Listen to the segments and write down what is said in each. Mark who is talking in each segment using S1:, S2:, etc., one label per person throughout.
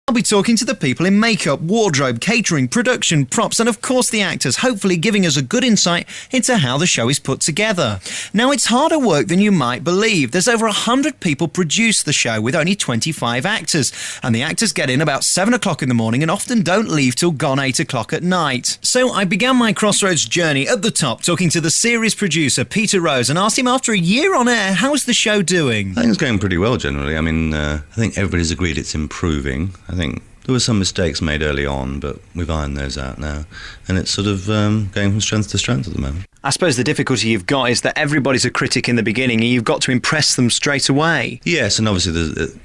S1: I'll be talking to the people in makeup, wardrobe, catering, production, props, and of course the actors, hopefully giving us a good insight into how the show is put together. Now, it's harder work than you might believe. There's over 100 people produce the show with only 25 actors, and the actors get in about 7 o'clock in the morning and often don't leave till gone 8 o'clock at night. So I began my Crossroads journey at the top, talking to the series producer, Peter Rose, and asked him after a year on air, how's the show doing?
S2: I think it's going pretty well generally. I mean, I think everybody's agreed it's improving. I think there were some mistakes made early on, but we've ironed those out now. And it's sort of going from strength to strength at the moment.
S1: I suppose the difficulty you've got is that everybody's a critic in the beginning and you've got to impress them straight away.
S2: Yes, and obviously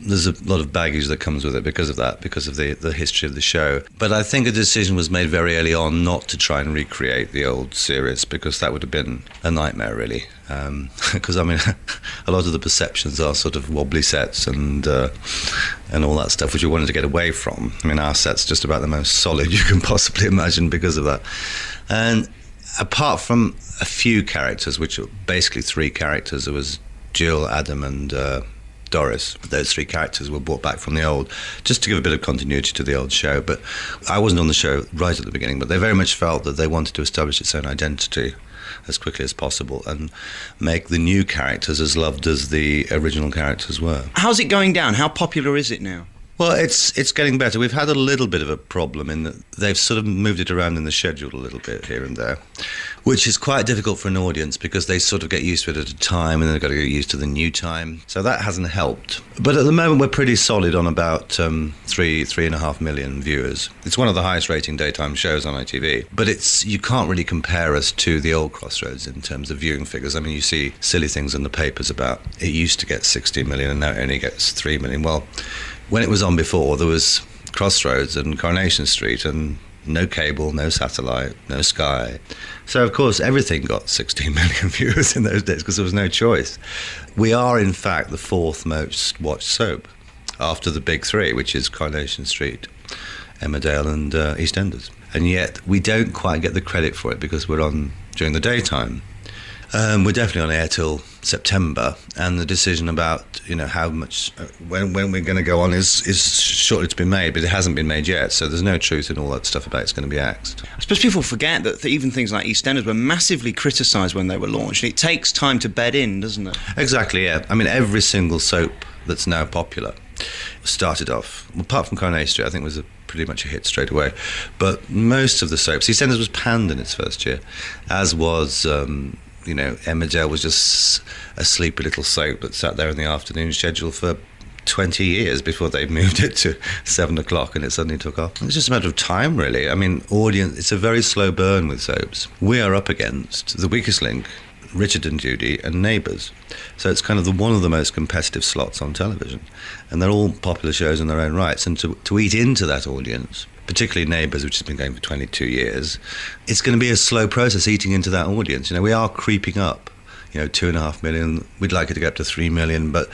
S2: there's a lot of baggage that comes with it because of that, because of the history of the show. But I think a decision was made very early on not to try and recreate the old series, because that would have been a nightmare, really. Because, I mean, a lot of the perceptions are sort of wobbly sets and all that stuff, which we wanted to get away from. I mean, our set's just about the most solid you can possibly imagine because of that. And apart from a few characters, which are basically 3 characters, there was Jill, Adam and Doris. Those 3 characters were brought back from the old, just to give a bit of continuity to the old show. But I wasn't on the show right at the beginning, but they very much felt that they wanted to establish its own identity as quickly as possible and make the new characters as loved as the original characters were.
S1: How's it going down? How popular is it now?
S2: Well, it's getting better. We've had a little bit of a problem in that they've sort of moved it around in the schedule a little bit here and there, which is quite difficult for an audience because they sort of get used to it at a time and then they've got to get used to the new time. So that hasn't helped. But at the moment, we're pretty solid on about 3.5 million viewers. It's one of the highest rating daytime shows on ITV. But you can't really compare us to the old Crossroads in terms of viewing figures. I mean, you see silly things in the papers about it used to get 16 million and now it only gets 3 million. Well, when it was on before, there was Crossroads and Coronation Street and no cable, no satellite, no Sky. So, of course, everything got 16 million viewers in those days because there was no choice. We are, in fact, the 4th most watched soap after the big 3, which is Coronation Street, Emmerdale and EastEnders. And yet we don't quite get the credit for it because we're on during the daytime. We're definitely on air till September, and the decision about how much when we're going to go on is shortly to be made, but it hasn't been made yet. So there's no truth in all that stuff about it's going to be axed.
S1: I suppose people forget that even things like EastEnders were massively criticised when they were launched. It takes time to bed in, doesn't it?
S2: Exactly. Yeah. I mean, every single soap that's now popular started off, apart from Coronation Street, I think was pretty much a hit straight away. But most of the soaps, EastEnders was panned in its first year, as was. Emmerdale was just a sleepy little soap that sat there in the afternoon schedule for 20 years before they moved it to 7 o'clock and it suddenly took off. It's just a matter of time, really. I mean, it's a very slow burn with soaps. We are up against The Weakest Link, Richard and Judy and Neighbours. So it's kind of one of the most competitive slots on television. And they're all popular shows in their own rights. And to eat into that audience, particularly Neighbours, which has been going for 22 years, it's going to be a slow process eating into that audience. We are creeping up, 2.5 million. We'd like it to get up to 3 million, but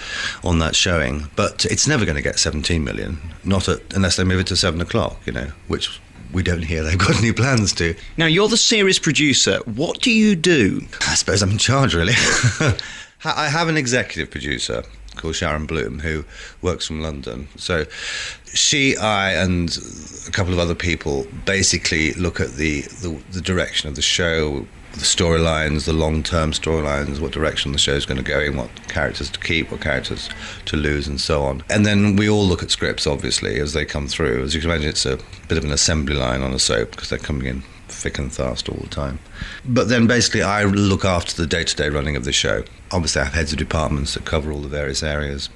S2: on that showing. But it's never going to get 17 million, unless they move it to 7 o'clock, which we don't hear they've got any plans to.
S1: Now, you're the series producer. What do you do?
S2: I suppose I'm in charge, really. I have an executive producer called Sharon Bloom, who works from London. So I and a couple of other people basically look at the direction of the show, the storylines, the long-term storylines, what direction the show's going to go in, what characters to keep, what characters to lose, and so on. And then we all look at scripts, obviously, as they come through. As you can imagine, it's a bit of an assembly line on a soap because they're coming in thick and fast all the time. But then basically I look after the day-to-day running of the show. Obviously I have heads of departments that cover all the various areas,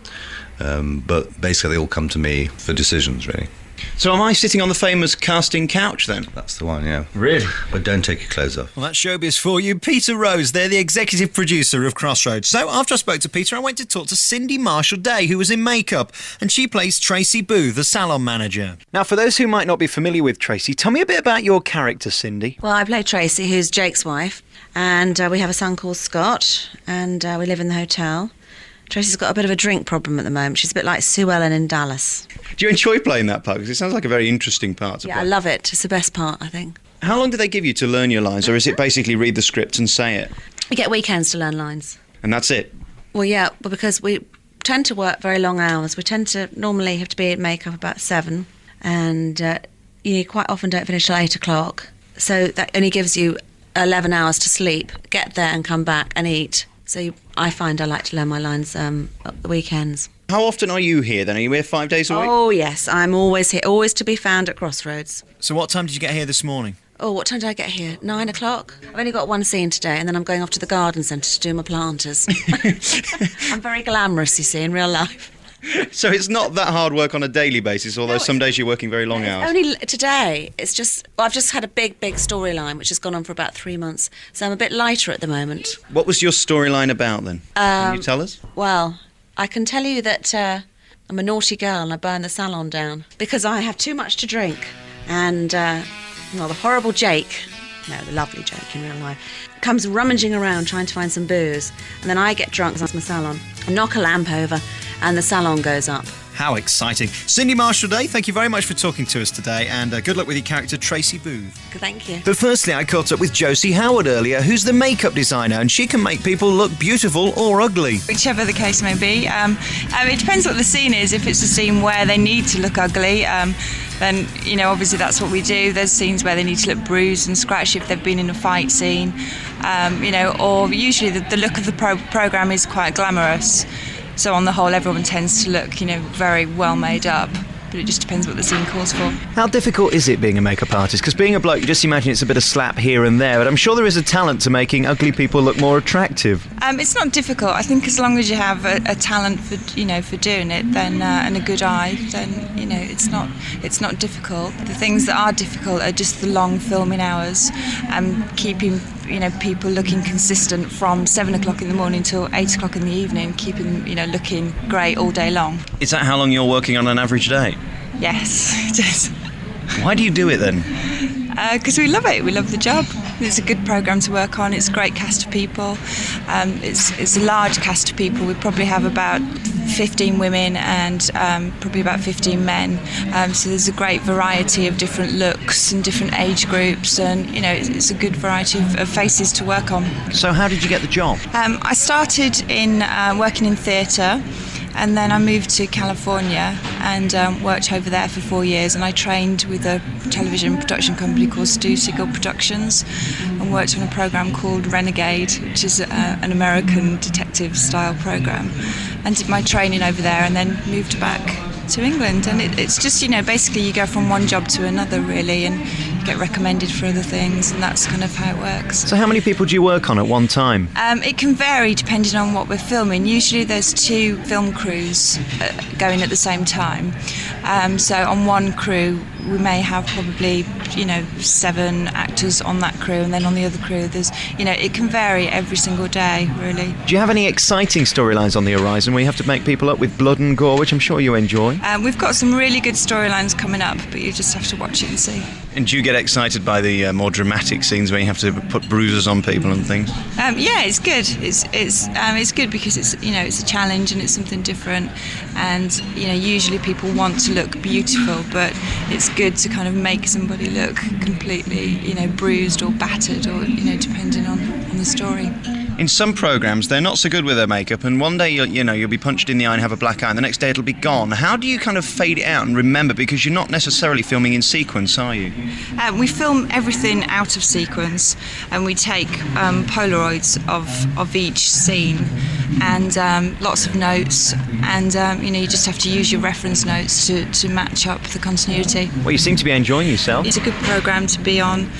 S2: but basically they all come to me for decisions, really.
S1: So am I sitting on the famous casting couch then?
S2: That's the one, yeah.
S1: Really?
S2: But don't take your clothes off.
S1: Well, that's showbiz for you. Peter Rose, they're the executive producer of Crossroads. So after I spoke to Peter, I went to talk to Cindy Marshall-Day, who was in makeup, and she plays Tracy Booth, the salon manager. Now, for those who might not be familiar with Tracy, tell me a bit about your character, Cindy.
S3: Well, I play Tracy, who's Jake's wife, and we have a son called Scott, and we live in the hotel. Tracy's got a bit of a drink problem at the moment. She's a bit like Sue Ellen in Dallas.
S1: Do you enjoy playing that part? Because it sounds like a very interesting part to play.
S3: Yeah, I love it. It's the best part, I think.
S1: How long do they give you to learn your lines, or is it basically read the script and say it?
S3: We get weekends to learn lines.
S1: And that's it?
S3: Well, yeah, because we tend to work very long hours. We tend to normally have to be at makeup about 7, and you quite often don't finish till 8 o'clock. So that only gives you 11 hours to sleep, get there and come back and eat. So I find I like to learn my lines at the weekends.
S1: How often are you here then? Are you here 5 days a week?
S3: Oh yes, I'm always here, always to be found at Crossroads.
S1: So what time did you get here this morning?
S3: Oh, what time did I get here? 9 o'clock? I've only got one scene today, and then I'm going off to the garden centre to do my planters. I'm very glamorous, you see, in real life.
S1: So it's not that hard work on a daily basis, although some days you're working very long hours.
S3: Only today. It's just, well, I've just had a big storyline, which has gone on for about 3 months. So I'm a bit lighter at the moment.
S1: What was your storyline about then? Can you tell us?
S3: Well, I can tell you that I'm a naughty girl and I burn the salon down because I have too much to drink. And, well, the horrible Jake, no, the lovely Jake in real life, comes rummaging around trying to find some booze. And then I get drunk at my salon and knock a lamp over and the salon goes up.
S1: How exciting. Cindy Marshall-Day, thank you very much for talking to us today, and good luck with your character Tracy Booth.
S3: Thank you.
S1: But firstly, I caught up with Josie Howard earlier, who's the makeup designer, and she can make people look beautiful or ugly.
S4: Whichever the case may be. It depends what the scene is. If it's a scene where they need to look ugly, then, you know, obviously that's what we do. There's scenes where they need to look bruised and scratched if they've been in a fight scene, you know, or usually the look of the programme is quite glamorous. So on the whole, everyone tends to look, you know, very well made up. But it just depends what the scene calls for.
S1: How difficult is it being a makeup artist? Because being a bloke, you just imagine it's a bit of slap here and there, but I'm sure there is a talent to making ugly people look more attractive.
S4: It's not difficult. I think as long as you have a talent for, you know, for doing it, then and a good eye, then, you know, it's not difficult. The things that are difficult are just the long filming hours and keeping, you know, people looking consistent from 7 o'clock in the morning till 8 o'clock in the evening, keeping, you know, looking great all day long.
S1: Is that how long you're working on an average day?
S4: Yes, it is.
S1: Why do you do it then?
S4: Because we love it. We love the job. It's a good programme to work on. It's a great cast of people. It's a large cast of people. We probably have about 15 women and probably about 15 men. So there's a great variety of different looks and different age groups, and, you know, it's a good variety of faces to work on.
S1: So how did you get the job?
S4: I started in working in theatre. And then I moved to California and worked over there for 4 years, and I trained with a television production company called Stu Siegel Productions and worked on a programme called Renegade, which is an American detective style programme, and did my training over there and then moved back to England. And it's just, you know, basically you go from one job to another really, and you get recommended for other things, and that's kind of how it works.
S1: So how many people do you work on at one time?
S4: It can vary depending on what we're filming. Usually there's 2 film crews going at the same time. So on one crew we may have probably, you know, 7 actors on that crew, and then on the other crew there's, you know, it can vary every single day really.
S1: Do you have any exciting storylines on the horizon where you have to make people up with blood and gore, which I'm sure you enjoy?
S4: We've got some really good storylines coming up, but you just have to watch it and see.
S1: And do you get excited by the more dramatic scenes where you have to put bruises on people and things?
S4: Yeah, it's good. It's good because it's, you know, it's a challenge and it's something different, and, you know, usually people want to look beautiful, but it's good to kind of make somebody look completely, you know, bruised or battered, or, you know, depending on the story.
S1: In some programmes, they're not so good with their makeup, and one day you'll be punched in the eye and have a black eye, and the next day it'll be gone. How do you kind of fade it out and remember? Because you're not necessarily filming in sequence, are you?
S4: We film everything out of sequence, and we take Polaroids of each scene, and lots of notes, and you know, you just have to use your reference notes to match up the continuity.
S1: Well, you seem to be enjoying yourself.
S4: It's a good programme to be on.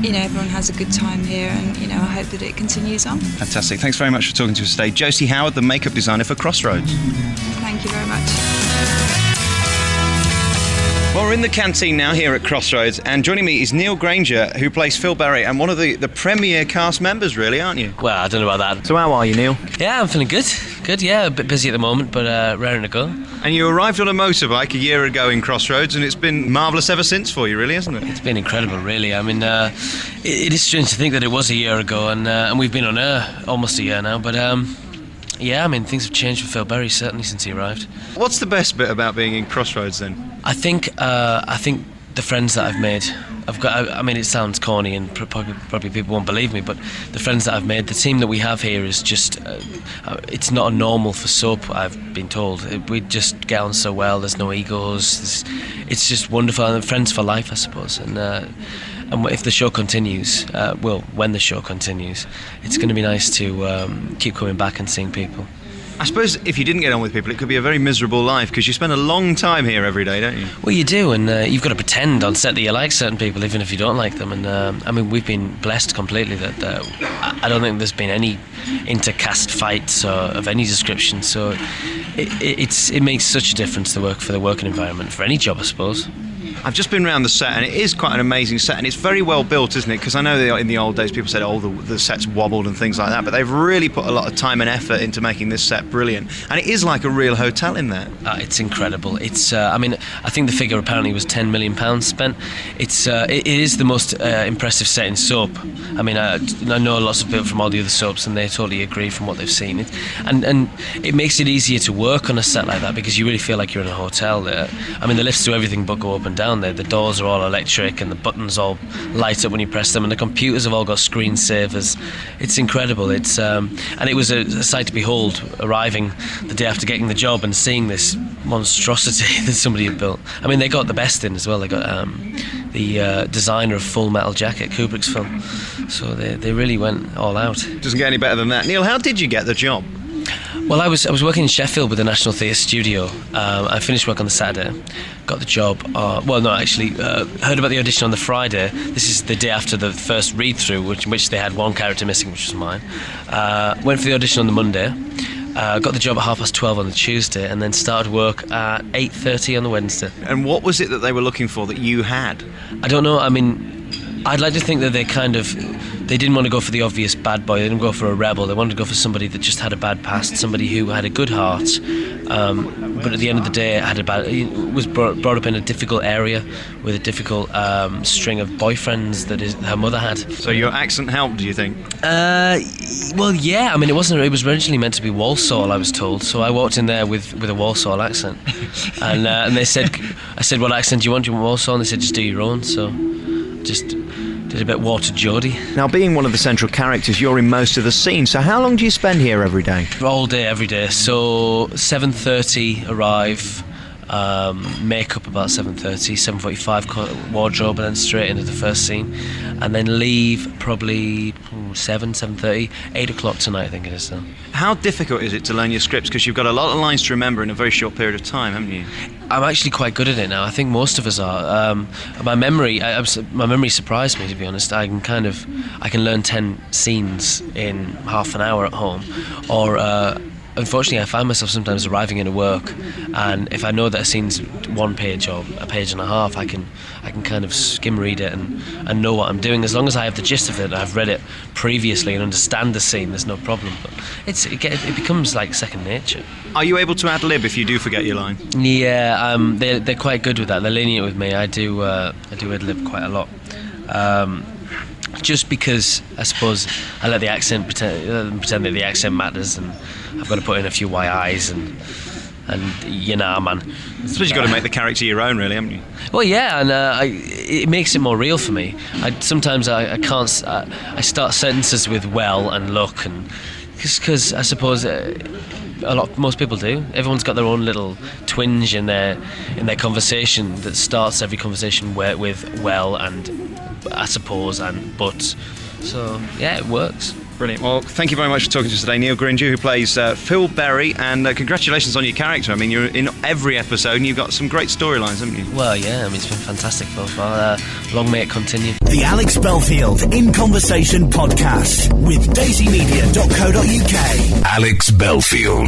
S4: You know, everyone has a good time here, and, you know, I hope that it continues on.
S1: Fantastic. Thanks very much for talking to us today. Josie Howard, the makeup designer for Crossroads.
S4: Thank you very much.
S1: Well, we're in the canteen now here at Crossroads, and joining me is Neil Granger, who plays Phil Berry, and one of the premier cast members, really, aren't you?
S5: Well, I don't know about that.
S1: So how are you, Neil?
S5: Yeah, I'm feeling good. Good, yeah. A bit busy at the moment, but raring to go.
S1: And you arrived on a motorbike a year ago in Crossroads, and it's been marvellous ever since for you, really, hasn't it?
S5: It's been incredible, really. I mean, it is strange to think that it was a year ago, and we've been on air almost a year now, but yeah, I mean, things have changed for Phil Berry, certainly, since he arrived.
S1: What's the best bit about being in Crossroads, then?
S5: I think the friends that I've made. I mean, it sounds corny and probably people won't believe me, but the friends that I've made, the team that we have here is just, it's not normal for soap, I've been told. We just get on so well, there's no egos, it's just wonderful, and friends for life, I suppose. And if the show continues, when the show continues, it's going to be nice to keep coming back and seeing people.
S1: I suppose if you didn't get on with people, it could be a very miserable life, because you spend a long time here every day, don't you?
S5: Well, you do, and you've got to pretend on set that you like certain people, even if you don't like them. And I mean, we've been blessed completely that I don't think there's been any intercast fights of any description. So it makes such a difference to work for the working environment for any job, I suppose.
S1: I've just been around the set, and it is quite an amazing set, and it's very well built, isn't it? Because I know in the old days people said, the set's wobbled and things like that, but they've really put a lot of time and effort into making this set brilliant, and it is like a real hotel in there. It's
S5: incredible. It's I mean, I think the figure apparently was £10 million spent. It is the most impressive set in soap. I mean, I know lots of people from all the other soaps, and they totally agree from what they've seen. And it makes it easier to work on a set like that, because you really feel like you're in a hotel there. I mean, the lifts do everything but go up and down there. The doors are all electric, and the buttons all light up when you press them, and the computers have all got screensavers. It's incredible. And it was a sight to behold, arriving the day after getting the job and seeing this monstrosity that somebody had built. I mean, they got the best in as well. They got the designer of Full Metal Jacket, Kubrick's film. So they really went all out.
S1: Doesn't get any better than that. Neil, how did you get the job?
S5: Well, I was working in Sheffield with the National Theatre Studio. I finished work on the Saturday, got the job. Heard about the audition on the Friday. This is the day after the first read-through, which they had one character missing, which was mine. Went for the audition on the Monday. Got the job at 12:30 on the Tuesday, and then started work at 8:30 on the Wednesday.
S1: And what was it that they were looking for that you had?
S5: I don't know. I mean, I'd like to think that they didn't want to go for the obvious bad boy. They didn't go for a rebel. They wanted to go for somebody that just had a bad past, somebody who had a good heart, but at the end of the day was brought up in a difficult area with a difficult string of boyfriends that her mother had.
S1: So your accent helped, do you think?
S5: Well, yeah. I mean, it was originally meant to be Walsall, I was told. So I walked in there with a Walsall accent, and they said, I said, "What accent do you want? Do you want Walsall?" And they said, "Just do your own." So just did a bit Walter Geordie.
S1: Now, being one of the central characters, you're in most of the scenes, so how long do you spend here every day?
S5: All day, every day. So 7:30 arrive, makeup about 7:30, 7:45 wardrobe, and then straight into the first scene, and then leave probably 7:30, 8 o'clock tonight, I think it is now.
S1: How difficult is it to learn your scripts? Because you've got a lot of lines to remember in a very short period of time, haven't you?
S5: I'm actually quite good at it now. I think most of us are. My memory surprised me, to be honest. I can learn 10 scenes in half an hour at home, or unfortunately I find myself sometimes arriving into work, and if I know that a scene's 1 page or a page and a half, I can kind of skim read it and know what I'm doing. As long as I have the gist of it, I've read it previously and understand the scene, there's no problem. But it becomes like second nature.
S1: Are you able to ad-lib if you do forget your line?
S5: Yeah, they're quite good with that. They're lenient with me. I do ad-lib quite a lot. Just because I suppose I let the accent pretend that the accent matters, and I've got to put in a few YIs and man.
S1: I suppose you've got to make the character your own, really, haven't you?
S5: Well, yeah, and it makes it more real for me. Sometimes I can't. I start sentences with "well" and "look," and because I suppose most people do. Everyone's got their own little twinge in their conversation that starts every conversation with "well" and "I suppose" and "but." So yeah, it works.
S1: Brilliant. Well, thank you very much for talking to us today, Neil Gringer, who plays Phil Berry, and congratulations on your character. I mean, you're in every episode, and you've got some great storylines, haven't you?
S5: Well, yeah. I mean, it's been fantastic so far. Long may it continue.
S6: The Alex Belfield In Conversation podcast with daisymedia.co.uk. Alex Belfield.